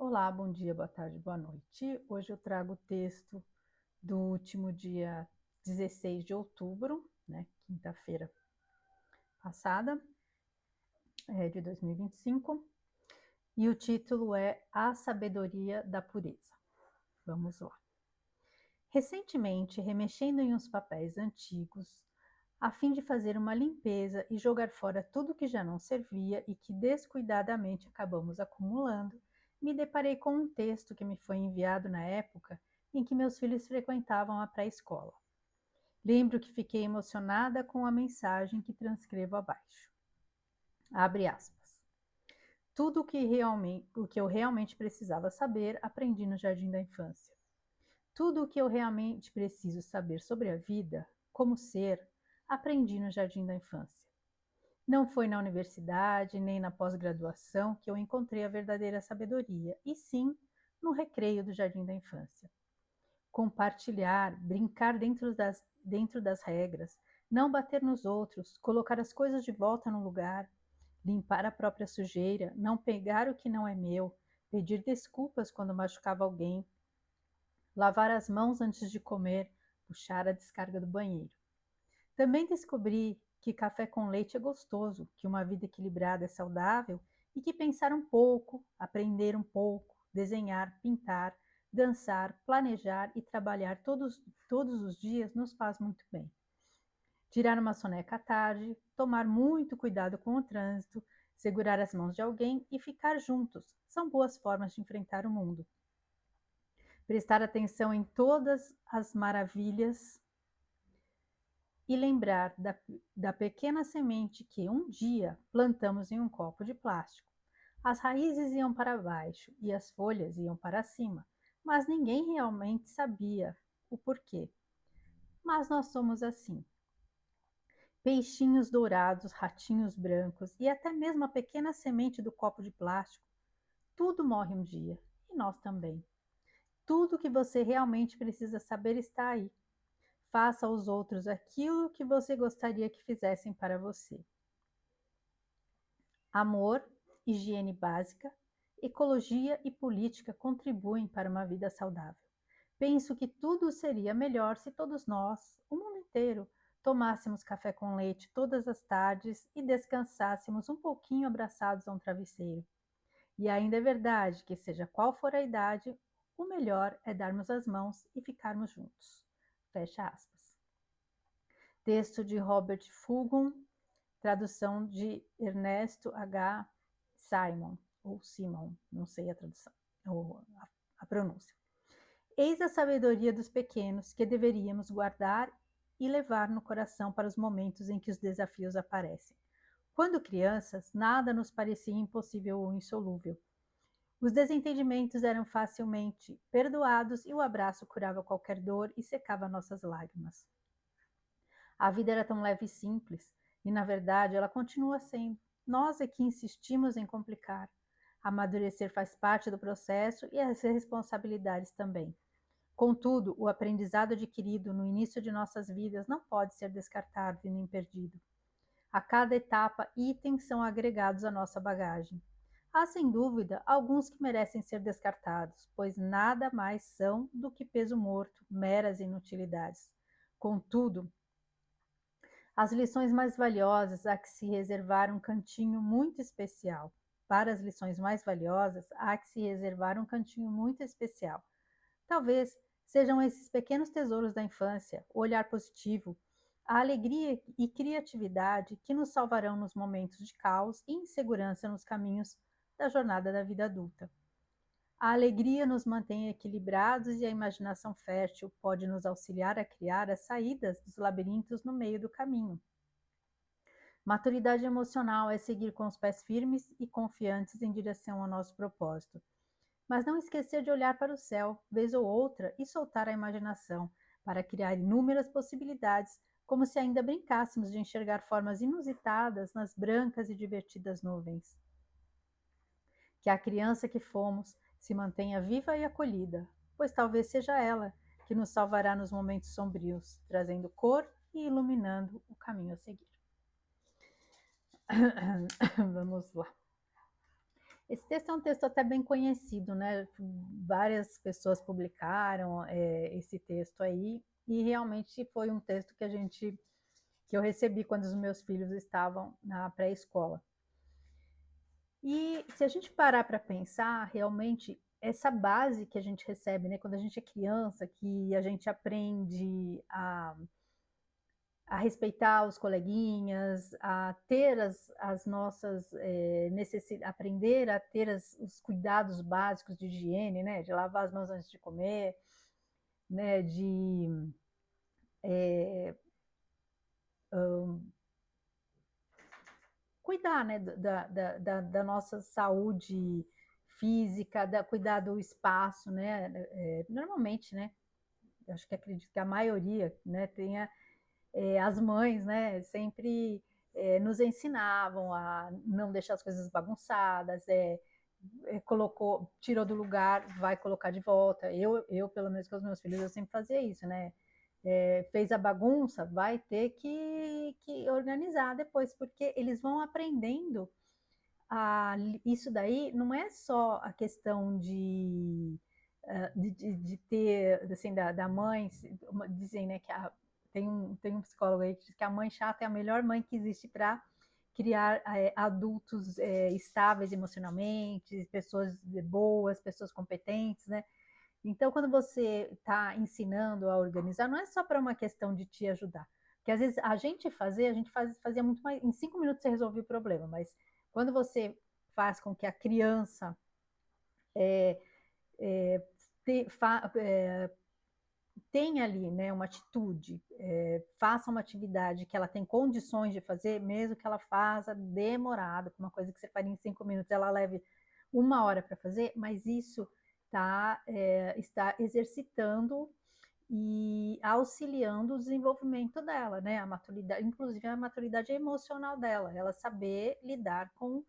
Olá, bom dia, boa tarde, boa noite. Hoje eu trago o texto do último dia 16 de outubro, né, quinta-feira passada, de 2025, e o título é A Sabedoria da Pureza. Vamos lá. Recentemente, remexendo em uns papéis antigos, a fim de fazer uma limpeza e jogar fora tudo que já não servia e que descuidadamente acabamos acumulando, me deparei com um texto que me foi enviado na época em que meus filhos frequentavam a pré-escola. Lembro que fiquei emocionada com a mensagem que transcrevo abaixo. Abre aspas. Tudo o que eu realmente precisava saber, aprendi no jardim da infância. Tudo o que eu realmente preciso saber sobre a vida, como ser, aprendi no jardim da infância. Não foi na universidade nem na pós-graduação que eu encontrei a verdadeira sabedoria, e sim no recreio do jardim da infância. Compartilhar, brincar dentro das regras, não bater nos outros, colocar as coisas de volta no lugar, limpar a própria sujeira, não pegar o que não é meu, pedir desculpas quando machucava alguém, lavar as mãos antes de comer, puxar a descarga do banheiro. Também descobri que café com leite é gostoso, que uma vida equilibrada é saudável e que pensar um pouco, aprender um pouco, desenhar, pintar, dançar, planejar e trabalhar todos os dias nos faz muito bem. Tirar uma soneca à tarde, tomar muito cuidado com o trânsito, segurar as mãos de alguém e ficar juntos são boas formas de enfrentar o mundo. Prestar atenção em todas as maravilhas e lembrar da pequena semente que um dia plantamos em um copo de plástico. As raízes iam para baixo e as folhas iam para cima, mas ninguém realmente sabia o porquê. Mas nós somos assim. Peixinhos dourados, ratinhos brancos e até mesmo a pequena semente do copo de plástico. Tudo morre um dia, e nós também. Tudo que você realmente precisa saber está aí. Faça aos outros aquilo que você gostaria que fizessem para você. Amor, higiene básica, ecologia e política contribuem para uma vida saudável. Penso que tudo seria melhor se todos nós, o mundo inteiro, tomássemos café com leite todas as tardes e descansássemos um pouquinho abraçados a um travesseiro. E ainda é verdade que, seja qual for a idade, o melhor é darmos as mãos e ficarmos juntos. Fecha aspas. Texto de Robert Fulghum, tradução de Ernesto H. Simon, ou Simon, não sei a tradução, ou a pronúncia. Eis a sabedoria dos pequenos que deveríamos guardar e levar no coração para os momentos em que os desafios aparecem. Quando crianças, nada nos parecia impossível ou insolúvel. Os desentendimentos eram facilmente perdoados e o abraço curava qualquer dor e secava nossas lágrimas. A vida era tão leve e simples, e na verdade ela continua sendo. Nós é que insistimos em complicar. Amadurecer faz parte do processo e as responsabilidades também. Contudo, o aprendizado adquirido no início de nossas vidas não pode ser descartado e nem perdido. A cada etapa, itens são agregados à nossa bagagem. Há, sem dúvida, alguns que merecem ser descartados, pois nada mais são do que peso morto, meras inutilidades. Contudo, as lições mais valiosas há que se reservar um cantinho muito especial. Para as lições mais valiosas, há que se reservar um cantinho muito especial. Talvez sejam esses pequenos tesouros da infância, o olhar positivo, a alegria e criatividade que nos salvarão nos momentos de caos e insegurança nos caminhos da jornada da vida adulta. A alegria nos mantém equilibrados e a imaginação fértil pode nos auxiliar a criar as saídas dos labirintos no meio do caminho. Maturidade emocional é seguir com os pés firmes e confiantes em direção ao nosso propósito. Mas não esquecer de olhar para o céu, vez ou outra, e soltar a imaginação, para criar inúmeras possibilidades, como se ainda brincássemos de enxergar formas inusitadas nas brancas e divertidas nuvens. Que a criança que fomos se mantenha viva e acolhida, pois talvez seja ela que nos salvará nos momentos sombrios, trazendo cor e iluminando o caminho a seguir. Vamos lá. Esse texto é um texto até bem conhecido, né? Várias pessoas publicaram esse texto aí, e realmente foi um texto que eu recebi quando os meus filhos estavam na pré-escola. E se a gente parar para pensar, realmente, essa base que a gente recebe, né, quando a gente é criança, que a gente aprende a respeitar os coleguinhas, a ter as nossas necessidades, aprender a ter os cuidados básicos de higiene, né, de lavar as mãos antes de comer, né, de cuidar, né, da nossa saúde física, cuidar do espaço, né, normalmente, né, eu acho que acredito que a maioria, né, tenha as mães, né, sempre nos ensinavam a não deixar as coisas bagunçadas, colocou, tirou do lugar, vai colocar de volta. Eu, pelo menos com os meus filhos, eu sempre fazia isso, né? Fez a bagunça, vai ter que organizar depois, porque eles vão aprendendo isso daí não é só a questão de ter, assim, da mãe, dizem, né, que tem um psicólogo aí que diz que a mãe chata é a melhor mãe que existe para criar adultos estáveis emocionalmente, pessoas boas, pessoas competentes, né? Então, quando você está ensinando a organizar, não é só para uma questão de te ajudar. Porque às vezes fazia muito mais. Em 5 minutos você resolvia o problema, mas quando você faz com que a criança é, te, fa, é, tenha ali, né, uma atitude, faça uma atividade que ela tem condições de fazer, mesmo que ela faça demorado, uma coisa que você faria em 5 minutos, ela leve 1 hora para fazer, mas isso está exercitando e auxiliando o desenvolvimento dela, né? A maturidade, inclusive a maturidade emocional dela, ela saber lidar com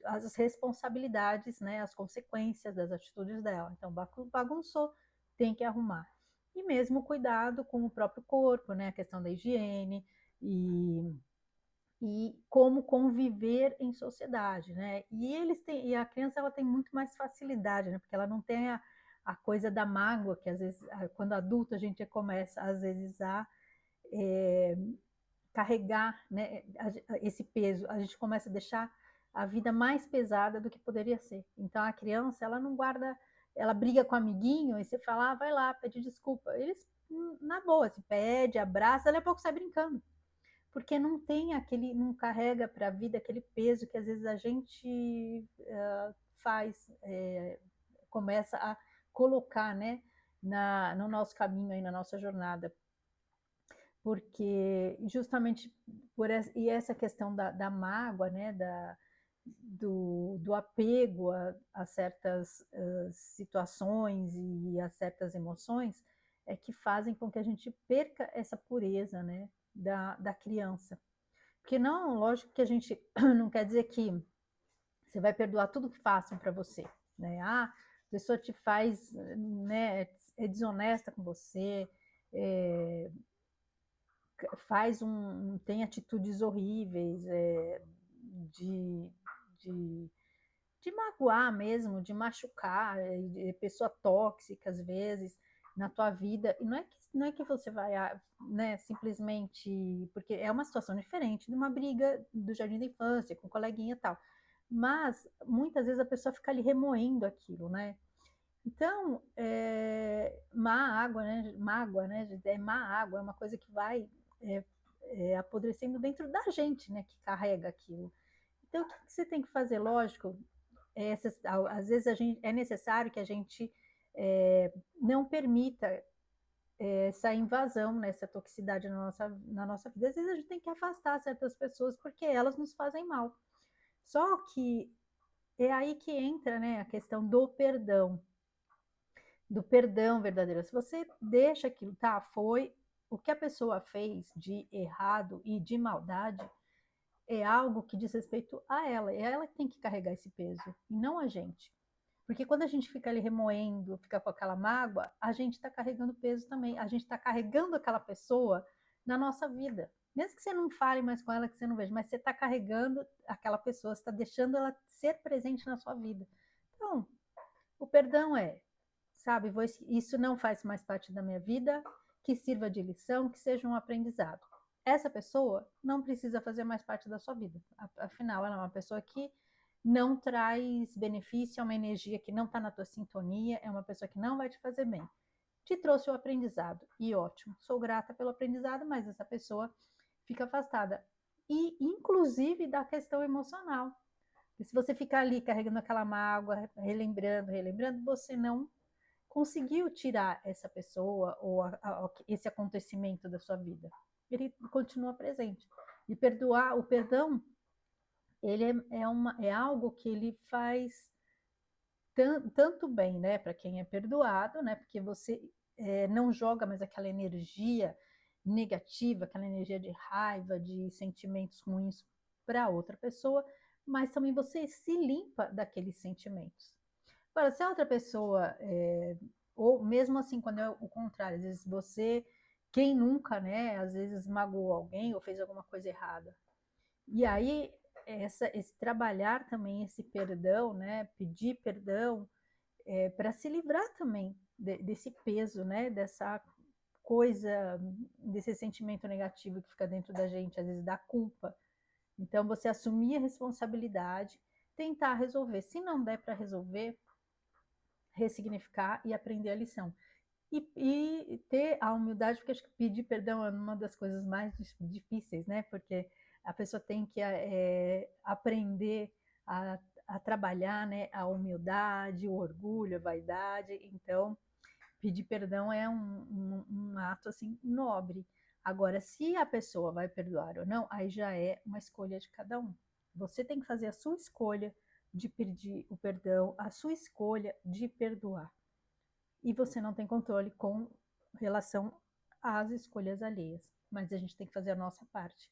as responsabilidades, né? As consequências das atitudes dela. Então, bagunçou, tem que arrumar. E mesmo cuidado com o próprio corpo, né? A questão da higiene e como conviver em sociedade, né? E a criança ela tem muito mais facilidade, né? Porque ela não tem a coisa da mágoa que às vezes quando adulto a gente começa às vezes a é, carregar, né, esse peso, a gente começa a deixar a vida mais pesada do que poderia ser. Então a criança ela não guarda, ela briga com o amiguinho e você fala, vai lá, pede desculpa. Eles na boa, se pede, abraça, daqui a pouco sai brincando porque não tem aquele, não carrega para a vida aquele peso que às vezes a gente faz, começa a colocar, né, no nosso caminho aí, na nossa jornada, porque justamente e essa questão da mágoa, né, do apego a certas situações e a certas emoções, é que fazem com que a gente perca essa pureza, né, da criança. Porque não, lógico que a gente não quer dizer que você vai perdoar tudo que façam para você, né? A pessoa te faz, né, é desonesta com você, é, tem atitudes horríveis, de, de, de magoar mesmo, de machucar, de pessoa tóxica às vezes na tua vida. E não é que você vai, né, simplesmente. Porque é uma situação diferente de uma briga do jardim da infância, com um coleguinha e tal. Mas muitas vezes a pessoa fica ali remoendo aquilo, né? Então, má água, né? Mágoa, né? É má água, é uma coisa que vai é, apodrecendo dentro da gente, né? Que carrega aquilo. Então, o que você tem que fazer? Lógico, às vezes é necessário que a gente não permita essa invasão, né, essa toxicidade na nossa vida. Às vezes a gente tem que afastar certas pessoas porque elas nos fazem mal. Só que é aí que entra, né, a questão do perdão verdadeiro. Se você deixa aquilo, tá, foi o que a pessoa fez de errado e de maldade, é algo que diz respeito a ela. É ela que tem que carregar esse peso, e não a gente. Porque quando a gente fica ali remoendo, fica com aquela mágoa, a gente está carregando peso também. A gente está carregando aquela pessoa na nossa vida. mesmo que você não fale mais com ela, que você não veja, mas você está carregando aquela pessoa, você está deixando ela ser presente na sua vida. Então, o perdão é, sabe, isso não faz mais parte da minha vida, que sirva de lição, que seja um aprendizado. Essa pessoa não precisa fazer mais parte da sua vida. Afinal, ela é uma pessoa que não traz benefício, é uma energia que não está na tua sintonia, é uma pessoa que não vai te fazer bem. Te trouxe o aprendizado, e ótimo. Sou grata pelo aprendizado, mas essa pessoa fica afastada. E, inclusive, da questão emocional. E se você ficar ali carregando aquela mágoa, relembrando, você não conseguiu tirar essa pessoa ou esse acontecimento da sua vida. Ele continua presente. E perdoar, o perdão, ele é algo que ele faz tanto bem, né, para quem é perdoado, né, porque você não joga mais aquela energia negativa, aquela energia de raiva, de sentimentos ruins para outra pessoa, mas também você se limpa daqueles sentimentos. Agora, se a outra pessoa, ou mesmo assim, quando é o contrário, às vezes quem nunca, né, às vezes magoou alguém ou fez alguma coisa errada. E aí, esse trabalhar também esse perdão, né, pedir perdão, para se livrar também desse peso, né, dessa coisa, desse sentimento negativo que fica dentro da gente, às vezes da culpa. Então, você assumir a responsabilidade, tentar resolver. Se não der para resolver, ressignificar e aprender a lição. E ter a humildade, porque acho que pedir perdão é uma das coisas mais difíceis, né? Porque a pessoa tem que aprender a trabalhar, né? A humildade, o orgulho, a vaidade. Então, pedir perdão é um ato assim nobre. Agora, se a pessoa vai perdoar ou não, aí já é uma escolha de cada um. Você tem que fazer a sua escolha de pedir o perdão, a sua escolha de perdoar. E você não tem controle com relação às escolhas alheias, mas a gente tem que fazer a nossa parte.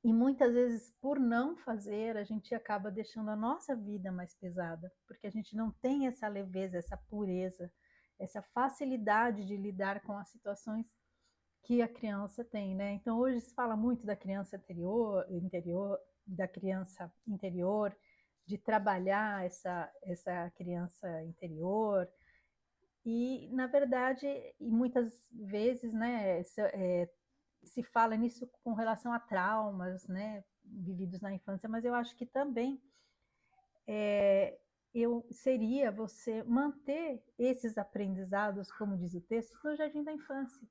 E muitas vezes, por não fazer, a gente acaba deixando a nossa vida mais pesada, porque a gente não tem essa leveza, essa pureza, essa facilidade de lidar com as situações que a criança tem, né? Então hoje se fala muito da criança interior, da criança interior, de trabalhar essa criança interior. E na verdade, e muitas vezes, né, se fala nisso com relação a traumas, né, vividos na infância, mas eu acho que também seria você manter esses aprendizados, como diz o texto, no jardim da infância,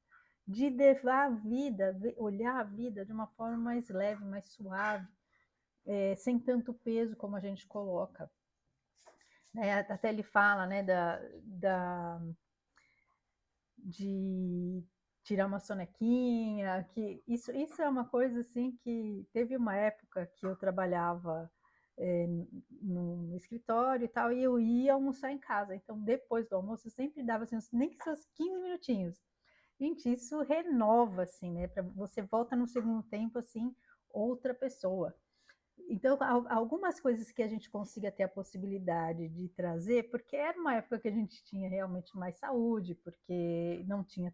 de levar a vida, olhar a vida de uma forma mais leve, mais suave, sem tanto peso como a gente coloca. Até ele fala, né, de tirar uma sonequinha, que isso é uma coisa assim que teve uma época que eu trabalhava no escritório e tal, e eu ia almoçar em casa. Então, depois do almoço, eu sempre dava assim, nem que seus 15 minutinhos. Gente, isso renova, assim, né? Para você volta no segundo tempo, assim, outra pessoa. Então, algumas coisas que a gente consiga ter a possibilidade de trazer, porque era uma época que a gente tinha realmente mais saúde, porque não tinha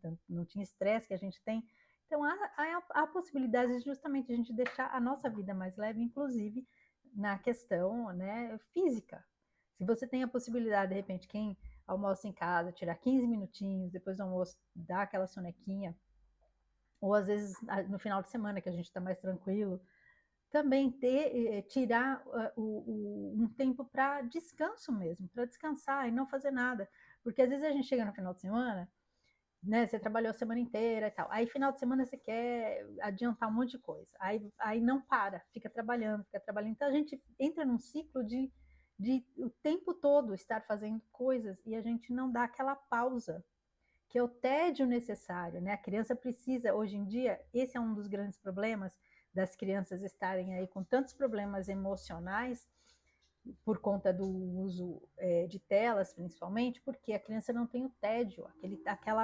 estresse que a gente tem. Então, há possibilidades justamente de a gente deixar a nossa vida mais leve, inclusive na questão, né, física. Se você tem a possibilidade, de repente, quem almoça em casa, tirar 15 minutinhos, depois do almoço, dar aquela sonequinha, ou às vezes no final de semana, que a gente está mais tranquilo, também tirar um tempo para descanso mesmo, para descansar e não fazer nada. Porque às vezes a gente chega no final de semana, né? Você trabalhou a semana inteira e tal. Aí final de semana você quer adiantar um monte de coisa. Aí não para, fica trabalhando, fica trabalhando. Então a gente entra num ciclo de o tempo todo estar fazendo coisas e a gente não dá aquela pausa, que é o tédio necessário, né? A criança precisa, hoje em dia, esse é um dos grandes problemas das crianças estarem aí com tantos problemas emocionais por conta do uso de telas, principalmente, porque a criança não tem o tédio,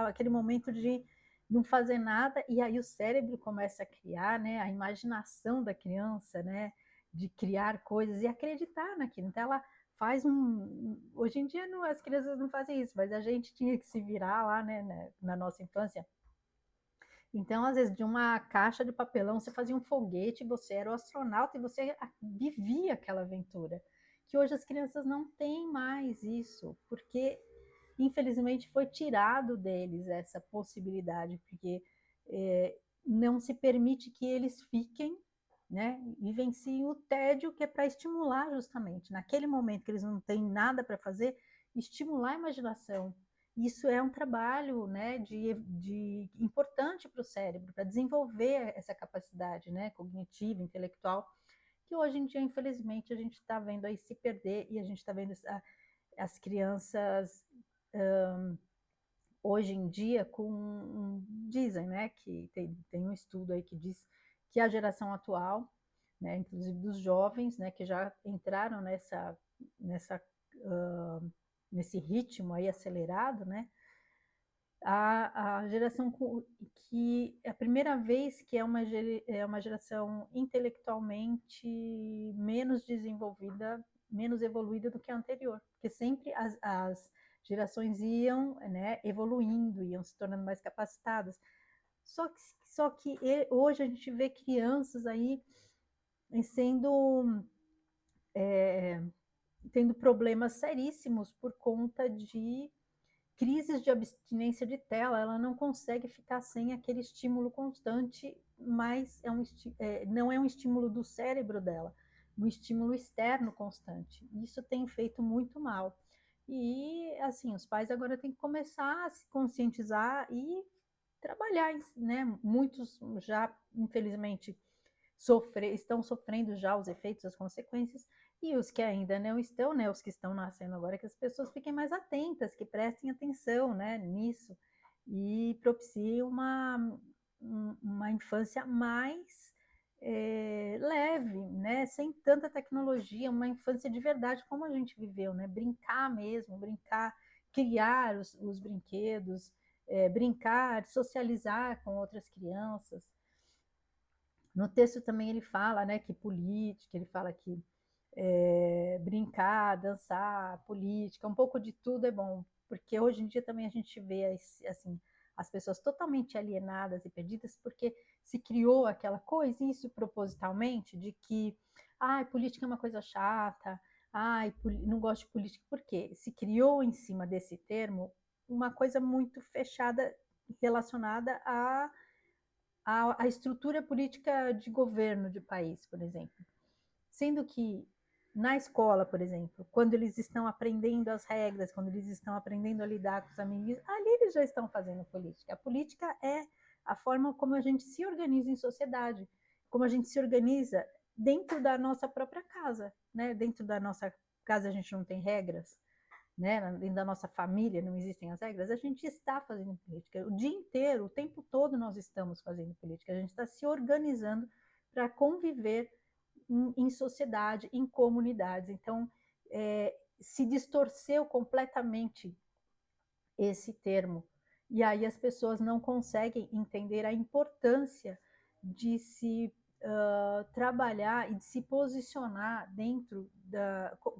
aquele momento de não fazer nada, e aí o cérebro começa a criar, né? A imaginação da criança, né? De criar coisas e acreditar naquilo. Então ela faz hoje em dia as crianças não fazem isso, mas a gente tinha que se virar lá, né, na nossa infância, Então, às vezes, de uma caixa de papelão, você fazia um foguete, você era o astronauta e você vivia aquela aventura. Que hoje as crianças não têm mais isso, porque, infelizmente, foi tirado deles essa possibilidade, porque não se permite que eles fiquem, né, vivenciem o tédio, que é para estimular justamente, naquele momento que eles não têm nada para fazer, estimular a imaginação. Isso é um trabalho, né, de importante para o cérebro, para desenvolver essa capacidade, né, cognitiva, intelectual, que hoje em dia, infelizmente, a gente está vendo aí se perder, e a gente está vendo as crianças hoje em dia dizem, né, que tem um estudo aí que diz que a geração atual, né, inclusive dos jovens, né, que já entraram nessa nesse ritmo aí acelerado, né, a geração que é a primeira vez que é uma geração intelectualmente menos desenvolvida, menos evoluída do que a anterior, porque sempre as gerações iam, né, evoluindo, iam se tornando mais capacitadas. Só que hoje a gente vê crianças aí sendo tendo problemas seríssimos por conta de crises de abstinência de tela. Ela não consegue ficar sem aquele estímulo constante, mas não é um estímulo do cérebro dela, um estímulo externo constante. Isso tem feito muito mal. E, assim, os pais agora têm que começar a se conscientizar e trabalhar, né? Muitos já, infelizmente, estão sofrendo já os efeitos, as consequências, e os que ainda não estão, né, os que estão nascendo agora, que as pessoas fiquem mais atentas, que prestem atenção, né, nisso, e propiciem uma infância mais leve, né, sem tanta tecnologia, uma infância de verdade, como a gente viveu, né, brincar mesmo, brincar, criar os brinquedos, brincar, socializar com outras crianças. No texto também ele fala, né, que política, ele fala que brincar, dançar, política, um pouco de tudo é bom, porque hoje em dia também a gente vê assim, as pessoas totalmente alienadas e perdidas, porque se criou aquela coisa, isso propositalmente, de que política é uma coisa chata, não gosto de política, porque se criou em cima desse termo uma coisa muito fechada relacionada à estrutura política de governo de país, por exemplo. Sendo que na escola, por exemplo, quando eles estão aprendendo as regras, quando eles estão aprendendo a lidar com os amigos, ali eles já estão fazendo política. A política é a forma como a gente se organiza em sociedade, como a gente se organiza dentro da nossa própria casa, né? Dentro da nossa casa a gente não tem regras, né? Dentro da nossa família não existem as regras, a gente está fazendo política. O dia inteiro, o tempo todo nós estamos fazendo política, a gente está se organizando para conviver em sociedade, em comunidades. Então, se distorceu completamente esse termo. E aí as pessoas não conseguem entender a importância de se trabalhar e de se posicionar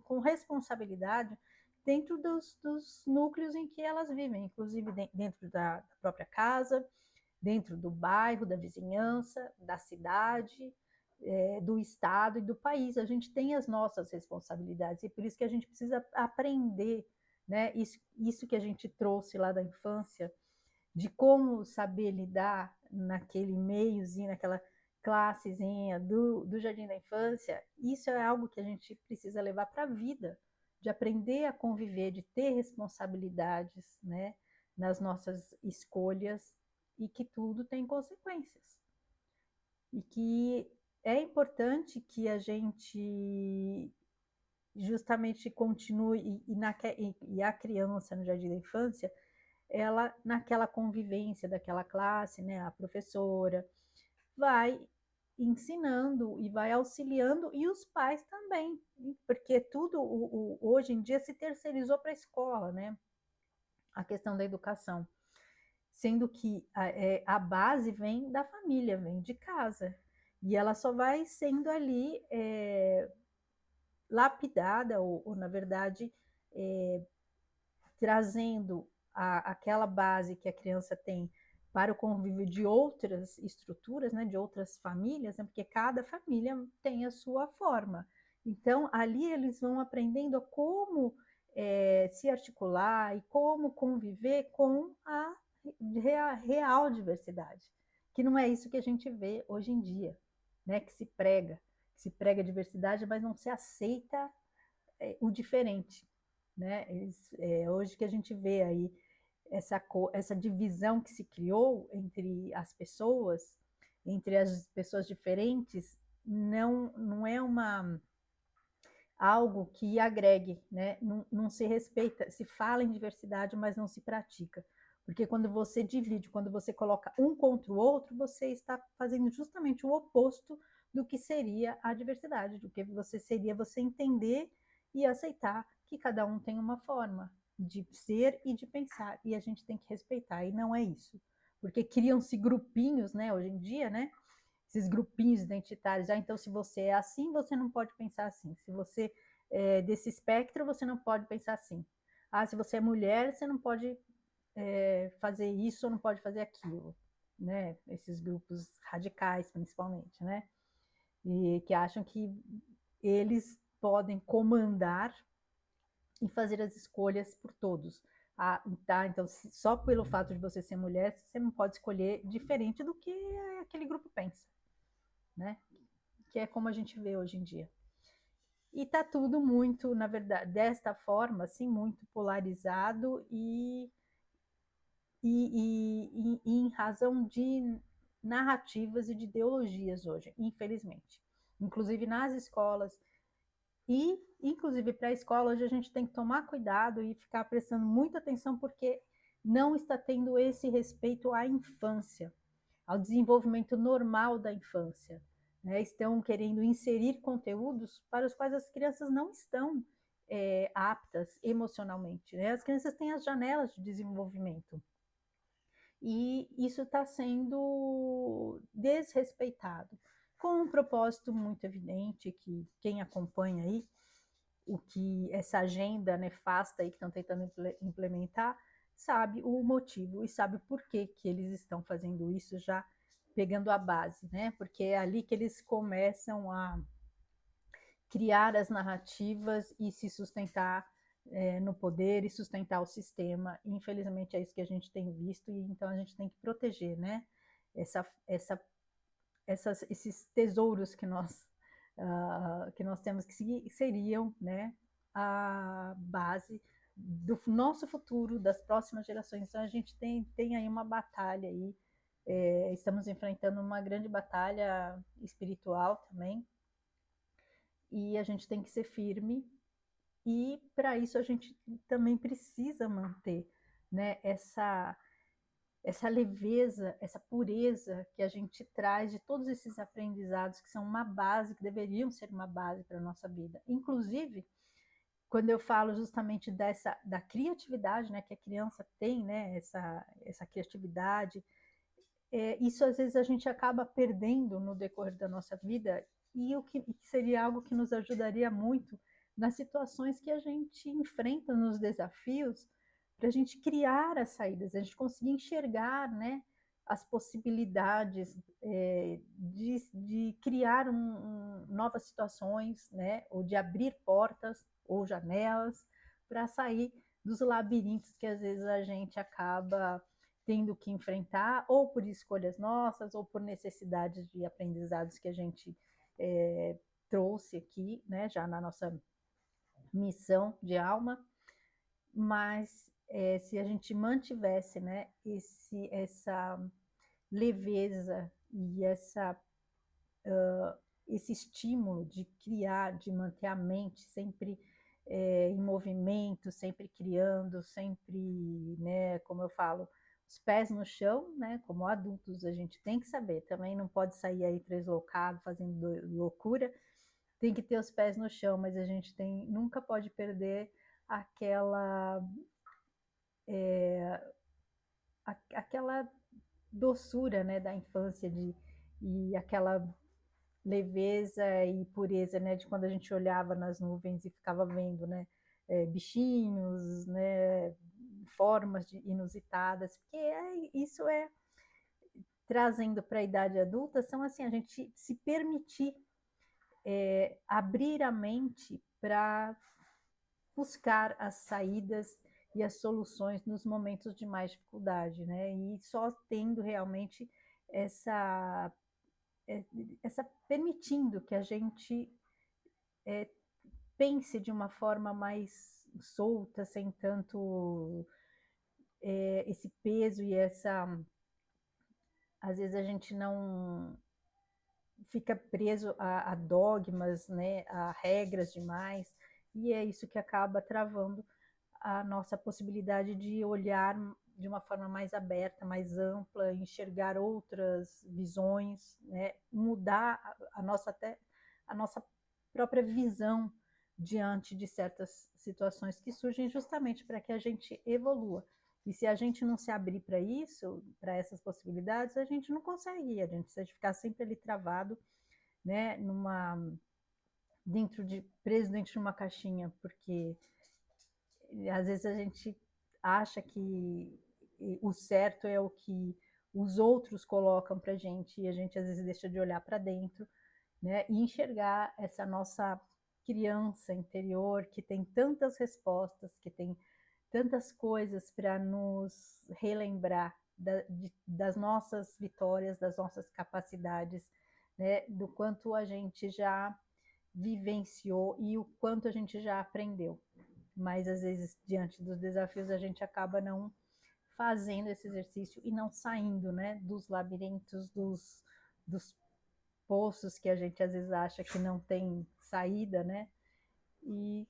com responsabilidade dentro dos núcleos em que elas vivem, inclusive dentro da própria casa, dentro do bairro, da vizinhança, da cidade, do estado e do país. A gente tem as nossas responsabilidades e por isso que a gente precisa aprender, né? Isso que a gente trouxe lá da infância, de como saber lidar naquele meiozinho, naquela classezinha do jardim da infância. Isso é algo que a gente precisa levar para a vida, de aprender a conviver, de ter responsabilidades, né, nas nossas escolhas, e que tudo tem consequências. E que é importante que a gente justamente continue, e a criança no jardim da infância, ela naquela convivência daquela classe, né, a professora vai ensinando e vai auxiliando, e os pais também, porque tudo hoje em dia se terceirizou para a escola, né, a questão da educação, sendo que a base vem da família, vem de casa, e ela só vai sendo ali lapidada, ou na verdade, trazendo aquela base que a criança tem para o convívio de outras estruturas, né, de outras famílias, né, porque cada família tem a sua forma. Então, ali eles vão aprendendo a como se articular e como conviver com a real diversidade, que não é isso que a gente vê hoje em dia, né, que se prega diversidade, mas não se aceita o diferente, né? Hoje que a gente vê aí essa divisão que se criou entre as pessoas diferentes, não é algo que agregue, né? Não se respeita, se fala em diversidade, mas não se pratica. Porque quando você divide, quando você coloca um contra o outro, você está fazendo justamente o oposto do que seria a diversidade, do que seria você entender e aceitar que cada um tem uma forma de ser e de pensar, e a gente tem que respeitar, e não é isso. Porque criam-se grupinhos, né, hoje em dia, né, esses grupinhos identitários. Ah, então se você é assim, você não pode pensar assim. Se você é desse espectro, você não pode pensar assim. Ah, se você é mulher, você não pode fazer isso ou não pode fazer aquilo, né? Esses grupos radicais, principalmente, né? E que acham que eles podem comandar e fazer as escolhas por todos. Ah, tá, então só pelo fato de você ser mulher, você não pode escolher diferente do que aquele grupo pensa, né? Que é como a gente vê hoje em dia. E tá tudo muito, na verdade, desta forma, assim, muito polarizado e em razão de narrativas e de ideologias hoje, infelizmente. Inclusive nas escolas, e inclusive para a escola, hoje a gente tem que tomar cuidado e ficar prestando muita atenção, porque não está tendo esse respeito à infância, ao desenvolvimento normal da infância. Né? Estão querendo inserir conteúdos para os quais as crianças não estão aptas emocionalmente. Né? As crianças têm as janelas de desenvolvimento. E isso está sendo desrespeitado, com um propósito muito evidente, que quem acompanha aí o que essa agenda nefasta aí que estão tentando implementar, sabe o motivo e sabe por que eles estão fazendo isso, já pegando a base, né? Porque é ali que eles começam a criar as narrativas e se sustentar no poder e sustentar o sistema. Infelizmente é isso que a gente tem visto, e então a gente tem que proteger, né? Esses tesouros que nós temos, que seriam, né, a base do nosso futuro, das próximas gerações. Então a gente tem aí uma batalha aí, estamos enfrentando uma grande batalha espiritual também, e a gente tem que ser firme, e para isso a gente também precisa manter, né, essa leveza, essa pureza que a gente traz de todos esses aprendizados que são uma base, que deveriam ser uma base para a nossa vida. Inclusive, quando eu falo justamente da criatividade, né, que a criança tem, né, essa criatividade, isso às vezes a gente acaba perdendo no decorrer da nossa vida, e o que seria algo que nos ajudaria muito nas situações que a gente enfrenta, nos desafios, para a gente criar as saídas, a gente conseguir enxergar, né, as possibilidades de criar novas situações, né, ou de abrir portas ou janelas para sair dos labirintos que às vezes a gente acaba tendo que enfrentar, ou por escolhas nossas, ou por necessidades de aprendizados que a gente trouxe aqui, né, já na nossa missão de alma. Mas se a gente mantivesse, né, essa leveza e esse estímulo de criar, de manter a mente sempre em movimento, sempre criando, sempre, né, como eu falo, os pés no chão, né, como adultos a gente tem que saber, também não pode sair aí deslocado, fazendo loucura, tem que ter os pés no chão, mas a gente nunca pode perder aquela aquela doçura, né, da infância, e aquela leveza e pureza, né, de quando a gente olhava nas nuvens e ficava vendo, né, bichinhos, né, formas inusitadas, porque isso trazendo para a idade adulta são assim, a gente se permitir abrir a mente para buscar as saídas e as soluções nos momentos de mais dificuldade, né? E só tendo realmente essa, essa permitindo que a gente pense de uma forma mais solta, sem tanto esse peso e essa. Às vezes a gente não fica preso a dogmas, né, a regras demais, e é isso que acaba travando a nossa possibilidade de olhar de uma forma mais aberta, mais ampla, enxergar outras visões, né, mudar a nossa até a nossa própria visão diante de certas situações que surgem justamente para que a gente evolua. E se a gente não se abrir para isso, para essas possibilidades, a gente não consegue, a gente precisa ficar sempre ali travado, né, preso dentro de uma caixinha, porque às vezes a gente acha que o certo é o que os outros colocam para gente e a gente às vezes deixa de olhar para dentro, né, e enxergar essa nossa criança interior que tem tantas respostas, que tem tantas coisas para nos relembrar das nossas vitórias, das nossas capacidades, né, do quanto a gente já vivenciou e o quanto a gente já aprendeu. Mas às vezes, diante dos desafios, a gente acaba não fazendo esse exercício e não saindo, né, dos labirintos, dos poços que a gente às vezes acha que não tem saída, né? E,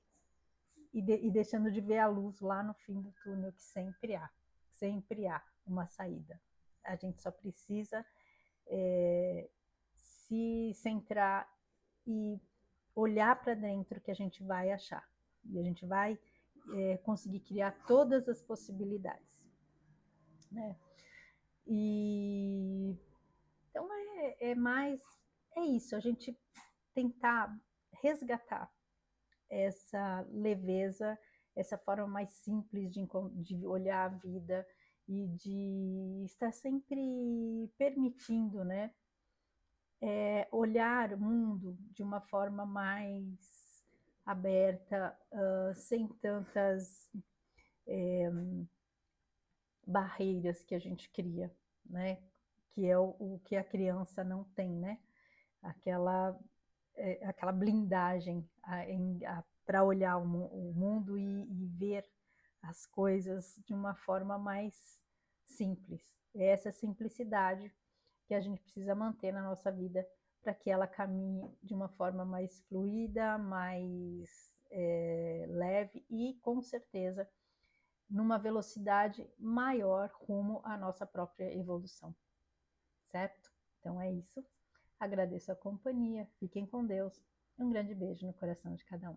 e deixando de ver a luz lá no fim do túnel, que sempre há uma saída. A gente só precisa se centrar e olhar para dentro que a gente vai achar. E a gente vai conseguir criar todas as possibilidades. Né? E então é isso, a gente tentar resgatar essa leveza, essa forma mais simples de olhar a vida e de estar sempre permitindo, né, olhar o mundo de uma forma mais aberta, sem tantas barreiras que a gente cria, né? Que é o que a criança não tem, né? Aquela, aquela blindagem para olhar o mundo e ver as coisas de uma forma mais simples. É essa simplicidade que a gente precisa manter na nossa vida para que ela caminhe de uma forma mais fluida, mais leve e, com certeza, numa velocidade maior rumo à nossa própria evolução, certo? Então é isso. Agradeço a companhia, fiquem com Deus. Um grande beijo no coração de cada um.